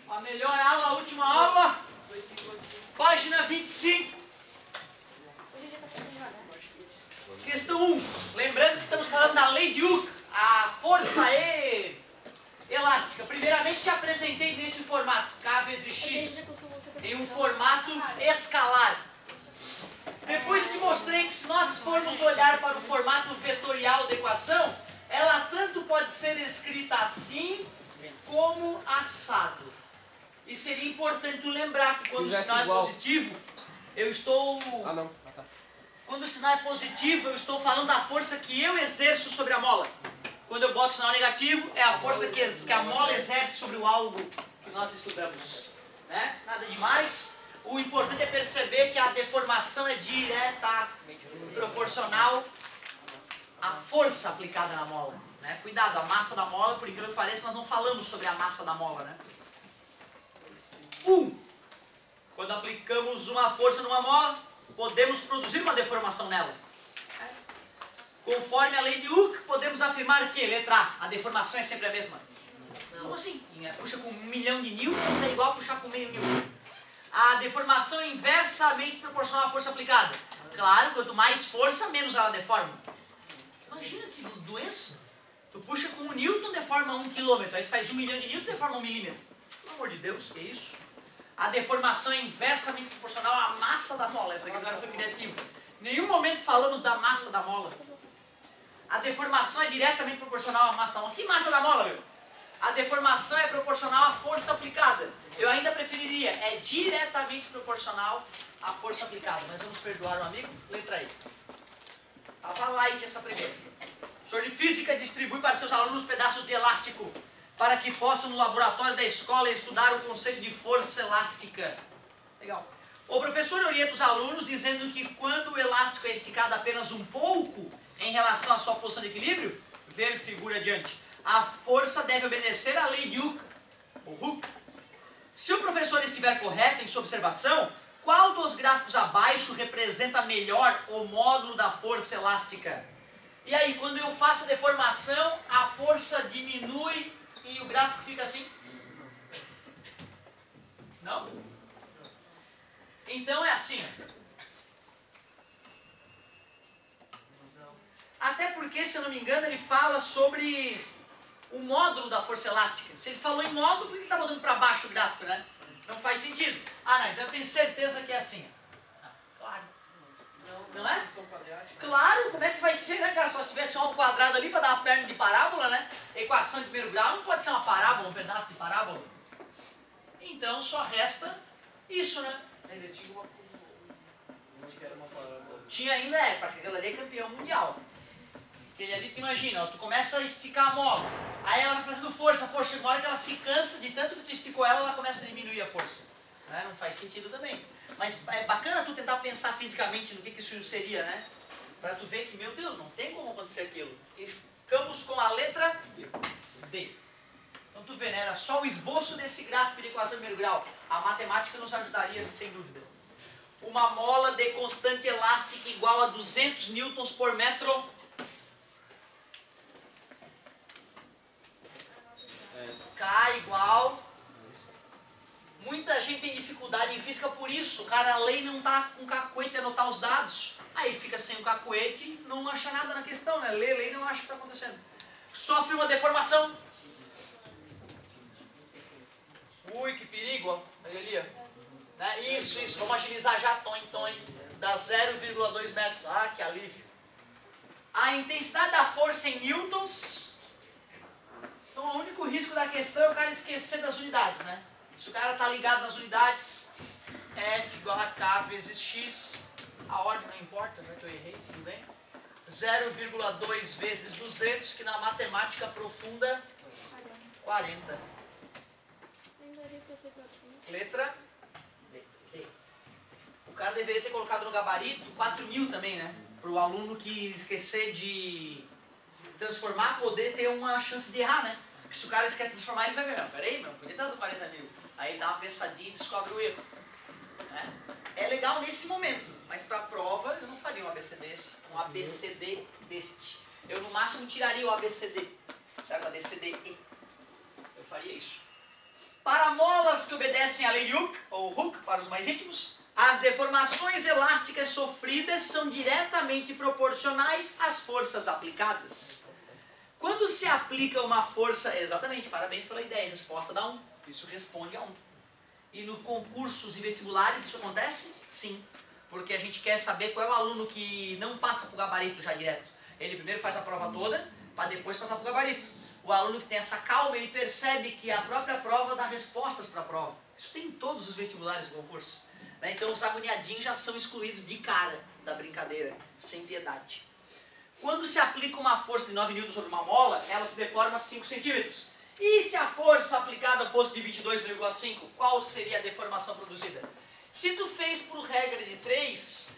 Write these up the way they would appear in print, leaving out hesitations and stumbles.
A melhor aula, a última aula. Página 25. Questão 1. Lembrando que estamos falando da lei de Hooke, a força elástica. Primeiramente te apresentei nesse formato, K vezes X, em um formato escalar. Depois te mostrei que se nós formos olhar para o formato vetorial da equação, ela tanto pode ser escrita assim como assado. E seria importante lembrar que quando o sinal é positivo, eu estou... Quando o sinal é positivo, eu estou falando da força que eu exerço sobre a mola. Quando eu boto o sinal negativo, é a força que a mola exerce sobre o algo que nós estudamos. Né? Nada demais. O importante é perceber que a deformação é diretamente proporcional à força aplicada na mola. Né? Cuidado, a massa da mola, por incrível que pareça, nós não falamos sobre a massa da mola. Né? Quando aplicamos uma força numa mola, podemos produzir uma deformação nela. Conforme a lei de Hooke, podemos afirmar que, letra A, a deformação é sempre a mesma. Como assim? Puxa com 1 milhão de newtons é igual a puxar com meio newton. A deformação é inversamente proporcional à força aplicada. Claro, quanto mais força, menos ela deforma. Imagina que doença. Tu puxa com 1 newton, deforma 1 quilômetro. Aí tu faz 1 milhão de newtons, deforma 1 milímetro. Pelo amor de Deus, que isso? A deformação é inversamente proporcional à massa da mola. Essa aqui agora foi criativa. Em nenhum momento falamos da massa da mola. A deformação é diretamente proporcional à massa da mola. Que massa da mola, meu? A deformação é proporcional à força aplicada. Eu ainda preferiria, é diretamente proporcional à força aplicada. Mas vamos perdoar o amigo. Letra E. Estava light essa primeira. O professor de física distribui para seus alunos pedaços de elástico para que possam no laboratório da escola estudar o conceito de força elástica. Legal. O professor orienta os alunos dizendo que quando o elástico é esticado apenas um pouco em relação à sua posição de equilíbrio, ver figura adiante, a força deve obedecer à lei de Hooke. Se o professor estiver correto em sua observação, qual dos gráficos abaixo representa melhor o módulo da força elástica? E aí, quando eu faço a deformação, a força diminui e o gráfico fica assim? Não? Então é assim. Até porque, se eu não me engano, ele fala sobre o módulo da força elástica. Se ele falou em módulo, por que ele está botando para baixo o gráfico, né? Não faz sentido. Ah, não, então eu tenho certeza que é assim. Claro. Não é? Claro, como é que vai ser, né, cara? Só se tivesse um quadrado ali para dar uma perna de parábola, né? Equação de primeiro grau não pode ser uma parábola, um pedaço de parábola. Então só resta isso, né? Ele tinha uma parábola. Tinha ainda, para aquele ali é campeão mundial. Aquele ali, tu imagina, ó, tu começa a esticar a mola, aí ela vai fazendo força, chega uma hora que ela se cansa, de tanto que tu esticou ela, ela começa a diminuir a força. Né? Não faz sentido também. Mas é bacana tu tentar pensar fisicamente no que isso seria, né? Pra tu ver que, meu Deus, não tem como acontecer aquilo. E ficamos com a letra D. Então tu vê, né? Era só o esboço desse gráfico de equação de primeiro grau. A matemática nos ajudaria, sem dúvida. Uma mola de constante elástica igual a 200 newtons por metro. K igual. Muita gente tem dificuldade em física por isso. O cara, a lei não tá com cacuete a anotar os dados. Aí fica sem o cacuete, não acha nada na questão, né? Lê, lê e não acha o que está acontecendo. Sofre uma deformação. Ui, que perigo, ó. Olha ali, ó. Né? Isso. Vamos agilizar já, tom. Dá 0,2 metros. Ah, que alívio. A intensidade da força em newtons. Então, o único risco da questão é o cara esquecer das unidades, né? Se o cara está ligado nas unidades, F igual a K vezes X, a ordem não importa, já que eu errei, tudo bem? 0,2 vezes 200, que na matemática profunda, 40. Letra D. O cara deveria ter colocado no gabarito 4.000 também, né? Para o aluno que esquecer de transformar, poder ter uma chance de errar, né? Porque se o cara esquece de transformar, ele vai ver, não, peraí, meu, podia estar do 40.000. Aí dá uma pensadinha e descobre o erro. Né? É legal nesse momento, mas para a prova eu não faria um ABCD desse, um ABCD deste. Eu no máximo tiraria o ABCD, certo? ABCDE. faria isso. Para molas que obedecem à lei de Hooke, ou Hooke para os mais íntimos, as deformações elásticas sofridas são diretamente proporcionais às forças aplicadas. Quando se aplica uma força, exatamente, parabéns pela ideia, resposta dá 1. Isso responde a 1. E no concursos e vestibulares isso acontece? Sim. Porque a gente quer saber qual é o aluno que não passa para o gabarito já direto. Ele primeiro faz a prova toda, para depois passar para o gabarito. O aluno que tem essa calma, ele percebe que a própria prova dá respostas para a prova. Isso tem em todos os vestibulares e concursos. Né? Então os agoniadinhos já são excluídos de cara da brincadeira, sem piedade. Quando se aplica uma força de 9 N sobre uma mola, ela se deforma 5 centímetros. E se a força aplicada fosse de 22,5, qual seria a deformação produzida? Se tu fez por regra de 3,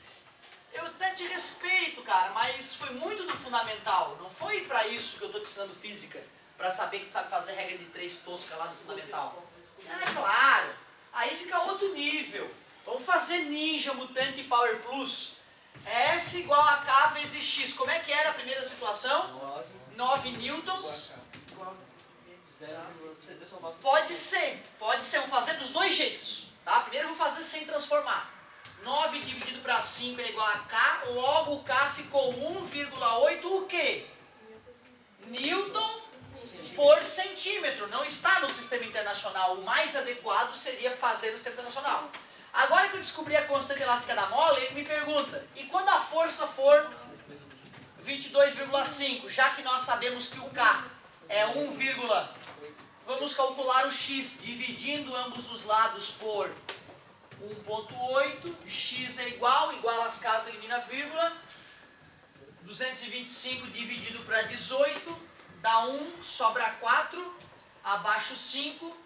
eu até te respeito, cara, mas foi muito do fundamental. Não foi pra isso que eu tô te ensinando física, pra saber que tu sabe fazer regra de 3 tosca lá do fundamental. É claro, aí fica outro nível. Vamos fazer Ninja, Mutante e Power Plus. F igual a K vezes X. Como é que era a primeira situação? 9 newtons. Pode ser. Vamos fazer dos dois jeitos. Tá? Primeiro eu vou fazer sem transformar. 9 dividido para 5 é igual a K, logo o K ficou 1,8 o quê? Newton por centímetro. Não está no sistema internacional. O mais adequado seria fazer no sistema internacional. Agora que eu descobri a constante elástica da mola, ele me pergunta, e quando a força for 22,5, já que nós sabemos que o K é 1, vamos calcular o X dividindo ambos os lados por 1,8, X é igual às Ks elimina a vírgula, 225 dividido para 18, dá 1, sobra 4, abaixo 5,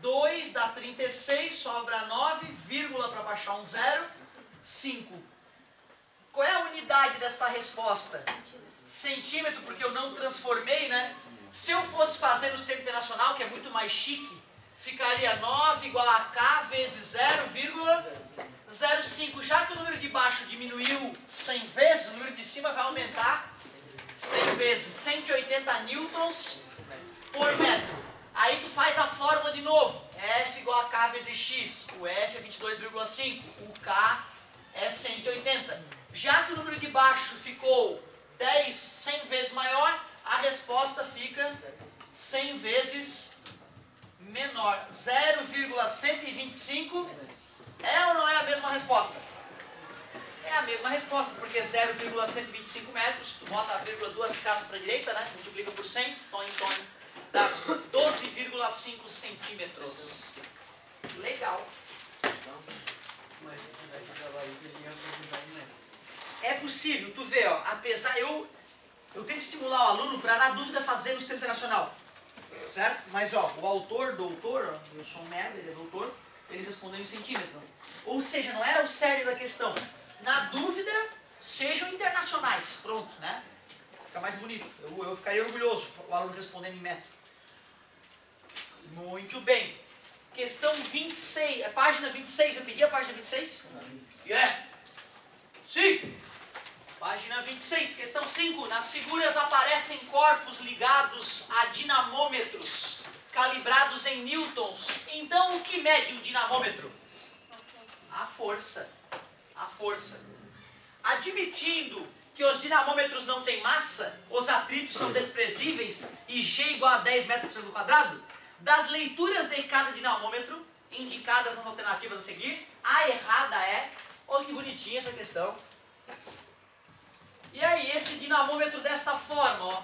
2 dá 36, sobra 9, vírgula para baixar um 0, 5. Qual é a unidade desta resposta? Centímetro, porque eu não transformei, né? Se eu fosse fazer no sistema internacional, que é muito mais chique, ficaria 9 igual a K vezes 0,05. Já que o número de baixo diminuiu 100 vezes, o número de cima vai aumentar 100 vezes, 180 newtons por metro. Aí tu faz a fórmula de novo, F igual a K vezes X, o F é 22,5, o K é 180. Já que o número de baixo ficou 100 vezes maior, a resposta fica 100 vezes menor. 0,125 é ou não é a mesma resposta? É a mesma resposta, porque 0,125 metros, tu bota a vírgula 2 casas para a direita, né? Multiplica por 100, tonho, dá 12,5 centímetros. Legal. É possível, tu vê, ó, apesar, eu tento estimular o aluno para, na dúvida, fazer no sistema internacional. Certo? Mas, ó, o autor, doutor, ó, eu sou um merda, ele é doutor, ele respondeu em centímetro. Ou seja, não era o sério da questão. Na dúvida, sejam internacionais. Pronto, né? Fica mais bonito. Eu ficaria orgulhoso o aluno respondendo em metro. Muito bem. Questão 26, página 26, eu pedi a página 26? Yeah. Sim. Página 26, questão 5. Nas figuras aparecem corpos ligados a dinamômetros, calibrados em newtons. Então, o que mede um dinamômetro? A força. A força. Admitindo que os dinamômetros não têm massa, os atritos são desprezíveis e G igual a 10 metros por segundo quadrado, das leituras de cada dinamômetro, indicadas nas alternativas a seguir, a errada é... Olha que bonitinha essa questão. E aí, esse dinamômetro desta forma, ó,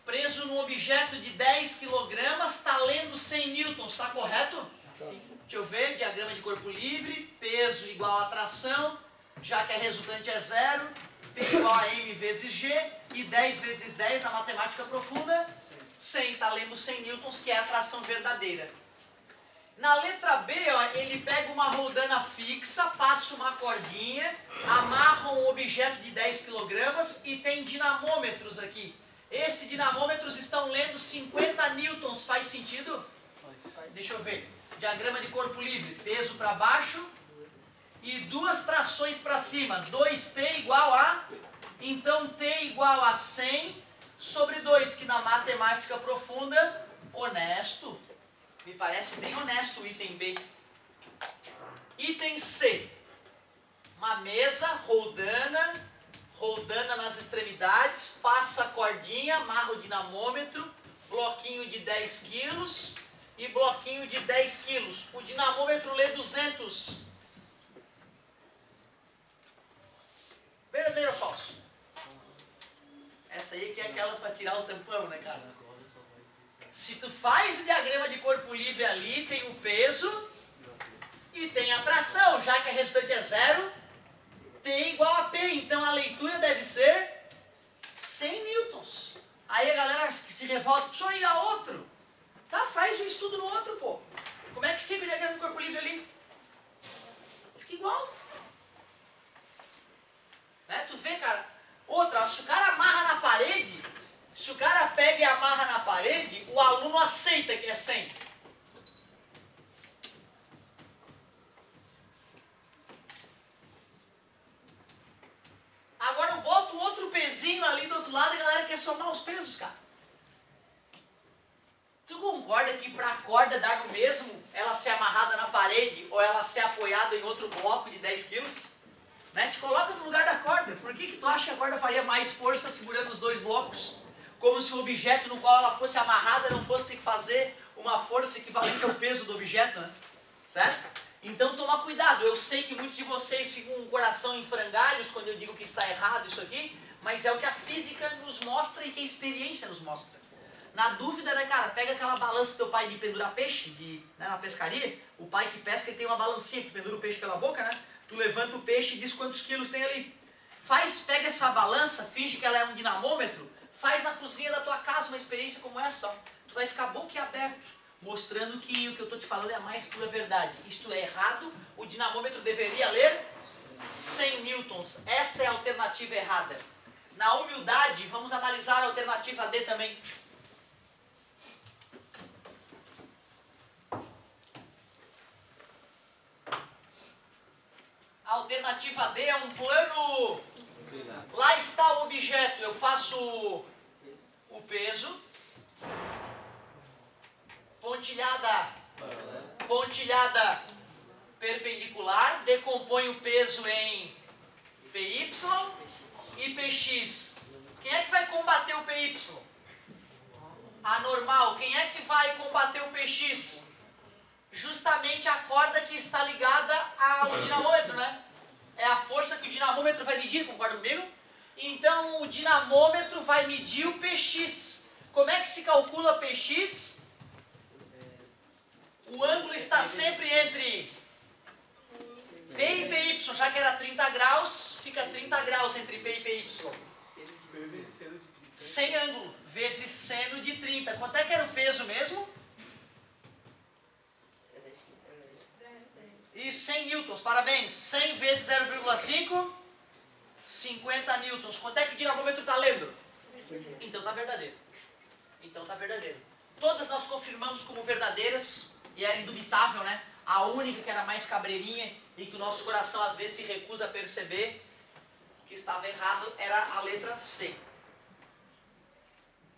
preso num objeto de 10 kg, está lendo 100 newtons, está correto? Sim. Deixa eu ver, diagrama de corpo livre, peso igual a tração, já que a resultante é 0, P igual a M vezes G, e 10 vezes 10 na matemática profunda, 100 está lendo 100 newtons, que é a tração verdadeira. Na letra B, ó, ele pega uma roldana fixa, passa uma cordinha, amarra um objeto de 10 kg e tem dinamômetros aqui. Esses dinamômetros estão lendo 50 newtons, faz sentido? Deixa eu ver. Diagrama de corpo livre, peso para baixo e duas trações para cima. 2T igual a... Então T igual a 100 sobre 2, que na matemática profunda honesto. Me parece bem honesto o item B. Item C. Uma mesa roldana nas extremidades, passa a cordinha, amarra o dinamômetro, bloquinho de 10 quilos e bloquinho de 10 quilos. O dinamômetro lê 200. Verdadeiro ou falso? Essa aí que é aquela para tirar o tampão, né, cara? Se tu faz o diagrama de corpo livre ali, tem o peso e tem a tração. Já que a resultante é 0, T igual a P. Então a leitura deve ser 100 newtons. Aí a galera se revolta, professor, e a outro? Tá, faz o estudo no outro, pô. Como é que fica o diagrama de corpo livre ali? Fica igual. Né? Tu vê, cara. Outra, se o cara amarra na parede, se o cara pega e amarra na parede, o aluno aceita que é 100. Agora eu boto outro pezinho ali do outro lado e a galera quer somar os pesos, cara. Tu concorda que para a corda dar no mesmo, ela ser amarrada na parede ou ela ser apoiada em outro bloco de 10 quilos? Né? Te coloca no lugar da corda. Por que tu acha que a corda faria mais força segurando os dois blocos? Como se o objeto no qual ela fosse amarrada não fosse ter que fazer uma força equivalente ao peso do objeto, né? Certo? Então toma cuidado. Eu sei que muitos de vocês ficam com o coração em frangalhos quando eu digo que está errado isso aqui, mas é o que a física nos mostra e que a experiência nos mostra. Na dúvida, né, cara, pega aquela balança do teu pai de pendurar peixe, né, na pescaria, o pai que pesca ele tem uma balancinha que pendura o peixe pela boca, né? Tu levanta o peixe e diz quantos quilos tem ali. Pega essa balança, finge que ela é um dinamômetro, faz na cozinha da tua casa uma experiência como essa. Tu vai ficar boquiaberto, mostrando que o que eu estou te falando é a mais pura verdade. Isto é errado, o dinamômetro deveria ler 100 newtons. Esta é a alternativa errada. Na humildade, vamos analisar a alternativa D também. A alternativa D é um plano. Lá está o objeto. Eu faço o peso. Pontilhada perpendicular. Decomponho o peso em PY e PX. Quem é que vai combater o PY? Anormal. Quem é que vai combater o PX? Justamente a corda que está ligada ao dinamômetro, né? É a força que o dinamômetro vai medir, concorda comigo? Então o dinamômetro vai medir o PX. Como é que se calcula PX? O ângulo está sempre entre P e PY, já que era 30 graus, fica 30 graus entre P e PY. Sem ângulo, vezes seno de 30. Quanto é que era o peso mesmo? E 100 newtons, parabéns. 100 vezes 0,5, 50 newtons. Quanto é que o dinamômetro está lendo? Então está verdadeiro. Todas nós confirmamos como verdadeiras, e era indubitável, né? A única que era mais cabreirinha e que o nosso coração às vezes se recusa a perceber que estava errado era a letra C.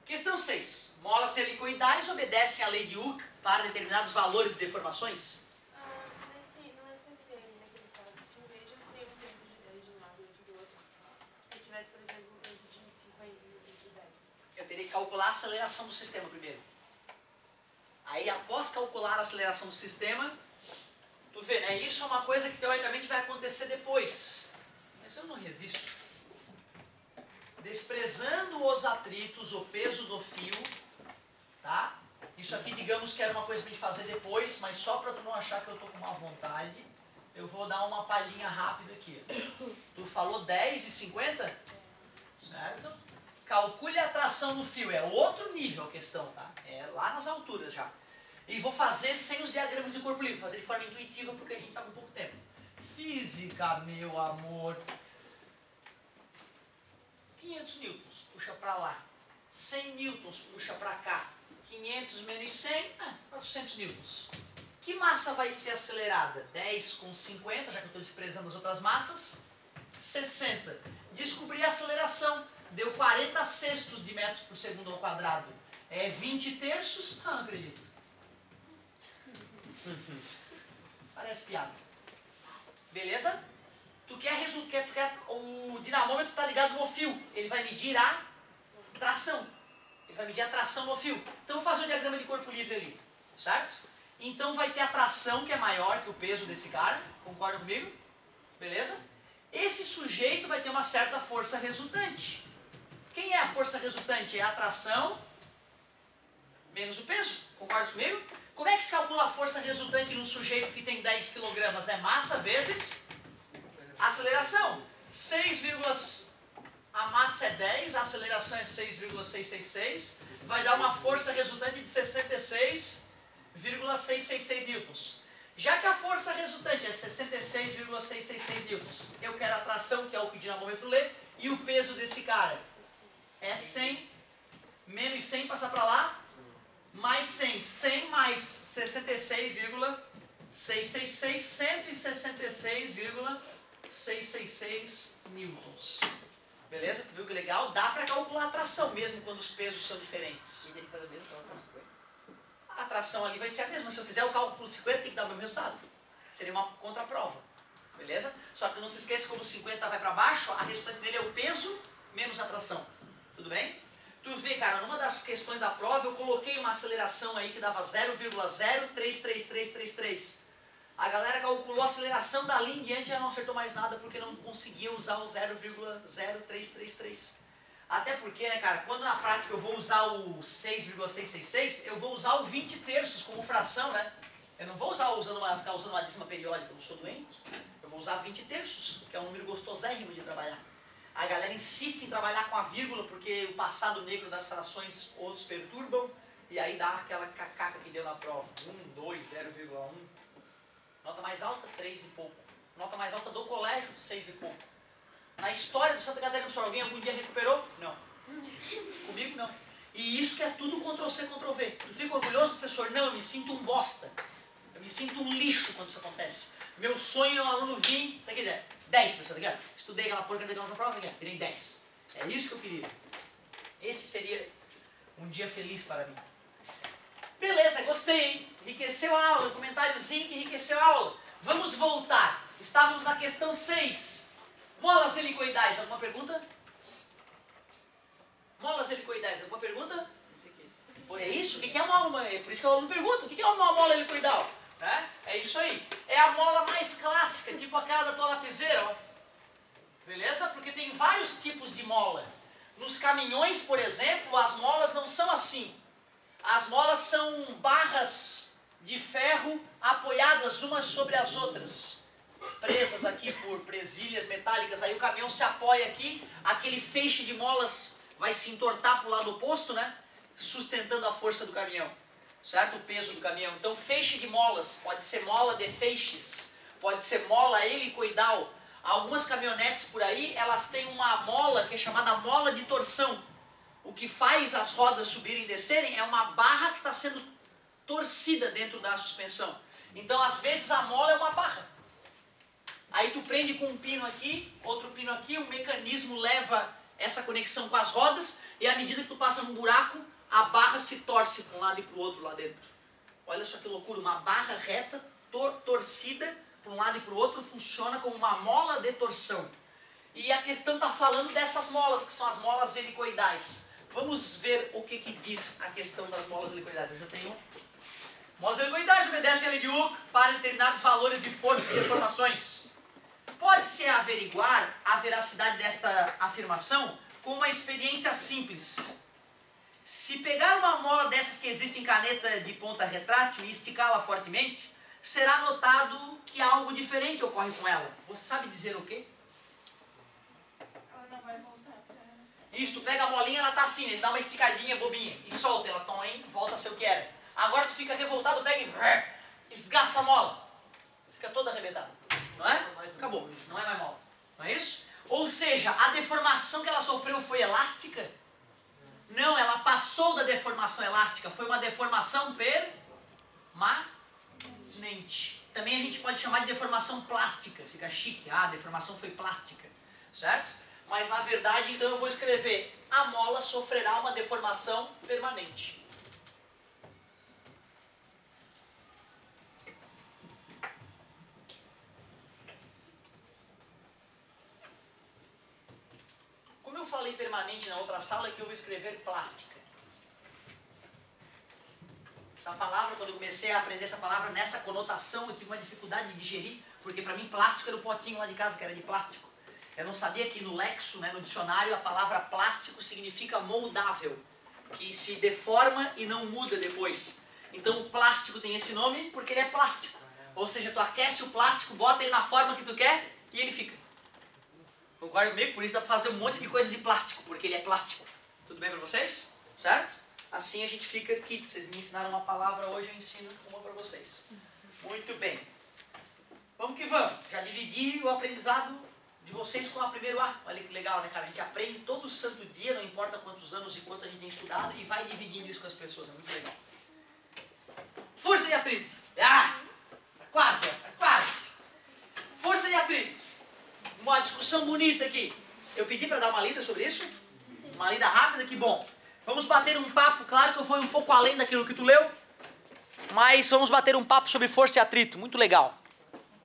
Questão 6. Molas helicoidais obedecem à lei de Hooke para determinados valores de deformações? Eu teria que calcular a aceleração do sistema primeiro. Aí, após calcular a aceleração do sistema, tu vê, né? Isso é uma coisa que teoricamente vai acontecer depois. Mas eu não resisto. Desprezando os atritos, o peso do fio, tá? Isso aqui, digamos que era uma coisa pra gente fazer depois, mas só pra tu não achar que eu tô com má vontade, eu vou dar uma palhinha rápida aqui. Tu falou 10 e 50? Certo? Calcule a tração no fio, é outro nível a questão, tá? É lá nas alturas já. E vou fazer sem os diagramas de corpo livre, fazer de forma intuitiva porque a gente está com pouco tempo. Física, meu amor. 500 newtons, puxa para lá. 100 newtons, puxa para cá. 500 menos 100, 400 newtons. Que massa vai ser acelerada? 10 com 50, já que eu estou desprezando as outras massas. 60. Descobri a aceleração. Deu 40 sextos de metros por segundo ao quadrado. É 20 terços? Não acredito. Parece piada. Beleza? Tu quer o dinamômetro está ligado no fio. Ele vai medir a tração. Ele vai medir a tração no fio. Então vou fazer o diagrama de corpo livre ali. Certo? Então vai ter a tração que é maior que o peso desse cara. Concorda comigo? Beleza? Esse sujeito vai ter uma certa força resultante. Quem é a força resultante? É a tração menos o peso. Concorda comigo? Como é que se calcula a força resultante num sujeito que tem 10 kg? É massa vezes aceleração. A massa é 10, a aceleração é 6,666. Vai dar uma força resultante de 66,666 newtons. Já que a força resultante é 66,666 newtons, eu quero a tração, que é o que o dinamômetro lê, e o peso desse cara é 100, menos 100, passar para lá, mais 100. 100 mais 66,666, 166,666 newtons. Beleza? Tu viu que legal? Dá para calcular a tração mesmo quando os pesos são diferentes. E ele faz a mesma cálculo 50? A tração ali vai ser a mesma. Se eu fizer o cálculo 50, tem que dar o mesmo resultado. Seria uma contraprova. Beleza? Só que não se esqueça, como o 50 vai para baixo, a resultante dele é o peso menos a tração. Tudo bem? Tu vê, cara, numa das questões da prova eu coloquei uma aceleração aí que dava 0,033333. A galera calculou a aceleração dali em diante e já não acertou mais nada porque não conseguia usar o 0,0333. Até porque, né, cara, quando na prática eu vou usar o 6,666, eu vou usar o 20 terços como fração, né? Eu não vou ficar usando uma dízima periódica, eu não sou doente. Eu vou usar 20 terços, que é um número gostosérrimo de trabalhar. A galera insiste em trabalhar com a vírgula porque o passado negro das frações outros perturbam e aí dá aquela cacaca que deu na prova. 1, 2, 0,1. Nota mais alta, 3 e pouco. Nota mais alta do colégio, 6 e pouco. Na história do Santa Catarina do Sul, alguém algum dia recuperou? Não. Comigo não. E isso que é tudo Ctrl+C, Ctrl+V. Tu fica orgulhoso, professor? Não, eu me sinto um bosta. Eu me sinto um lixo quando isso acontece. Meu sonho é um aluno vir, daqui 10, professor, daqui, estudei aquela porca da prova, daqui, tirei 10. É isso que eu queria. Esse seria um dia feliz para mim. Beleza, gostei, hein? Enriqueceu a aula, um comentáriozinho que enriqueceu a aula. Vamos voltar. Estávamos na questão 6. Molas helicoidais, alguma pergunta? Molas helicoidais, alguma pergunta? É isso? O que é mola? Por isso que o aluno pergunta, o que é uma mola helicoidal? É isso aí. É a mola mais clássica, tipo aquela da tua lapiseira, ó. Beleza? Porque tem vários tipos de mola. Nos caminhões, por exemplo, as molas não são assim. As molas são barras de ferro apoiadas umas sobre as outras. Presas aqui por presilhas metálicas. Aí o caminhão se apoia aqui, aquele feixe de molas vai se entortar para o lado oposto, né? Sustentando a força do caminhão. Certo? O peso do caminhão. Então, feixe de molas. Pode ser mola de feixes. Pode ser mola helicoidal. Algumas caminhonetes por aí, elas têm uma mola que é chamada mola de torção. O que faz as rodas subirem e descerem é uma barra que está sendo torcida dentro da suspensão. Então, às vezes, a mola é uma barra. Aí tu prende com um pino aqui, outro pino aqui, o mecanismo leva essa conexão com as rodas e à medida que tu passa num buraco, a barra se torce para um lado e para o outro lá dentro. Olha só que loucura, uma barra reta, torcida para um lado e para o outro, funciona como uma mola de torção. E a questão está falando dessas molas, que são as molas helicoidais. Vamos ver o que diz a questão das molas helicoidais. Eu já tenho. Molas helicoidais obedecem a lei de Hooke para determinados valores de forças e deformações. Pode-se averiguar a veracidade desta afirmação com uma experiência simples. Se pegar uma mola dessas que existe em caneta de ponta retrátil e esticá-la fortemente, será notado que algo diferente ocorre com ela. Você sabe dizer o quê? Ela não vai voltar pra ela. Isso, tu pega a molinha, ela tá assim, ele dá uma esticadinha bobinha e solta, ela toma aí, volta a ser o que era. Agora tu fica revoltado, pega e esgaça a mola. Fica toda arrebentada. Não é? Acabou. Não é mais mola. Não é isso? Ou seja, a deformação que ela sofreu foi elástica? Não, ela passou da deformação elástica. Foi uma deformação permanente. Também a gente pode chamar de deformação plástica. Fica chique. Ah, a deformação foi plástica. Certo? Mas na verdade, então eu vou escrever: a mola sofrerá uma deformação permanente. falei permanente na outra sala que eu vou escrever plástica. Essa palavra, quando eu comecei a aprender essa palavra nessa conotação, eu tive uma dificuldade de digerir, porque para mim plástico era o potinho lá de casa que era de plástico. Eu não sabia que no lexo, né, no dicionário, a palavra plástico significa moldável, que se deforma e não muda depois. Então o plástico tem esse nome porque ele é plástico. Ou seja, tu aquece o plástico, bota ele na forma que tu quer e ele fica. Concorda comigo? Por isso dá pra fazer um monte de coisas de plástico, porque ele é plástico. Tudo bem pra vocês? Certo? Assim a gente fica kids. Vocês me ensinaram uma palavra hoje, eu ensino uma pra vocês. Muito bem. Vamos que vamos. Já dividi o aprendizado de vocês com a primeiro A. Olha que legal, né, cara? A gente aprende todo santo dia, não importa quantos anos e quanto a gente tem estudado, e vai dividindo isso com as pessoas. É muito legal. Força de atrito. Ah! Quase, quase. Força de atrito. Uma discussão bonita aqui. Eu pedi para dar uma lida sobre isso? Uma lida rápida, que bom. Vamos bater um papo, claro que eu fui um pouco além daquilo que tu leu, mas vamos bater um papo sobre força e atrito, muito legal.